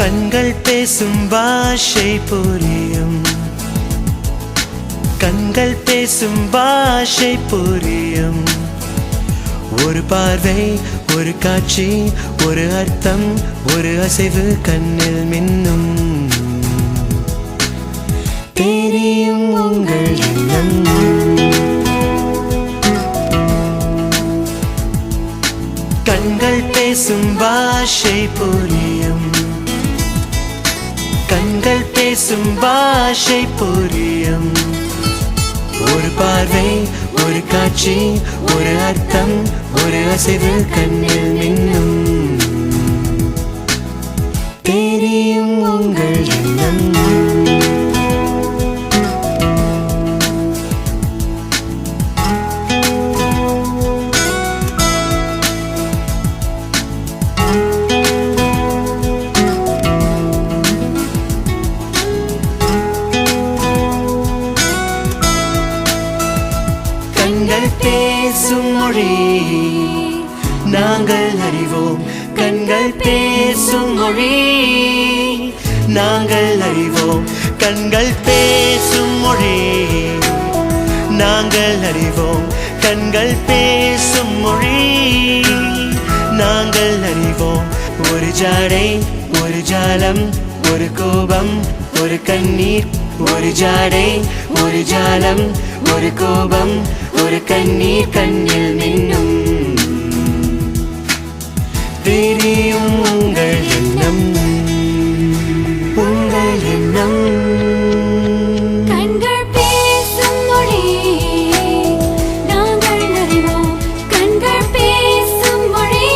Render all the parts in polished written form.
கண்கள் பேசும் பாஷை புரியும், கண்கள் பேசும் பாஷை புரியும். ஒரு பார்வை, ஒரு காட்சி, ஒரு அர்த்தம், ஒரு அசைவு கண்ணில் மின்னும். தெரியும் உங்கள் எண்ணம். கண்கள் பேசும் பாஷை புரியும், கண்கள் பேசும் பாஷை புரியும். ஒரு பார்வை, ஒரு காட்சி, ஒரு அர்த்தம், ஒரு அசைவு கண்ணில் மின்னும். தெரியும் உங்கள் எண்ணம். கண்கள் பேசும் மொழி நாங்கள் அறிவோம், கண்கள் பேசும் மொழி நாங்கள் அறிவோம். கண்கள் பேசும் மொழி நாங்கள் அறிவோம், கண்கள் பேசும் மொழி நாங்கள் அறிவோம். ஒரு ஜாடை, ஒரு ஜாலம், ஒரு கோபம், ஒரு கண்ணீர். ஒரு ஜாடை, ஒரு ஜாலம், ஒரு கோபம், ஒரு கண்ணீர் கண்ணில் மின்னும். தெரியும் உங்கள் எண்ணம், உங்கள் எண்ணம். கண்கள் பேசும் மொழி நாங்கள் அறிவோம், கண்கள் பேசும் மொழி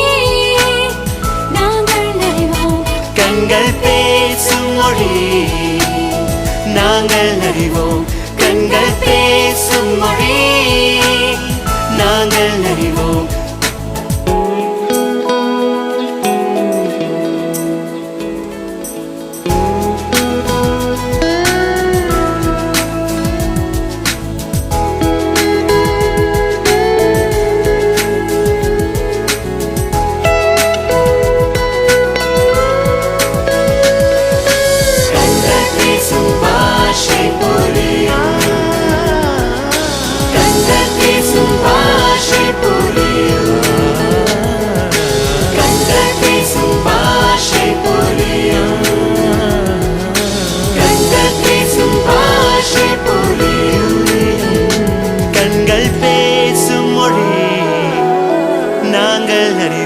நாங்கள் அறிவோம். கண்கள் பேசும் மொழி நாங்கள் அறிவோம், கண்கள் பேசும் மொழி நாங்கள் அறிவோம். கண்கள் பேசும் மொழி நாங்கள் அறிவோம்.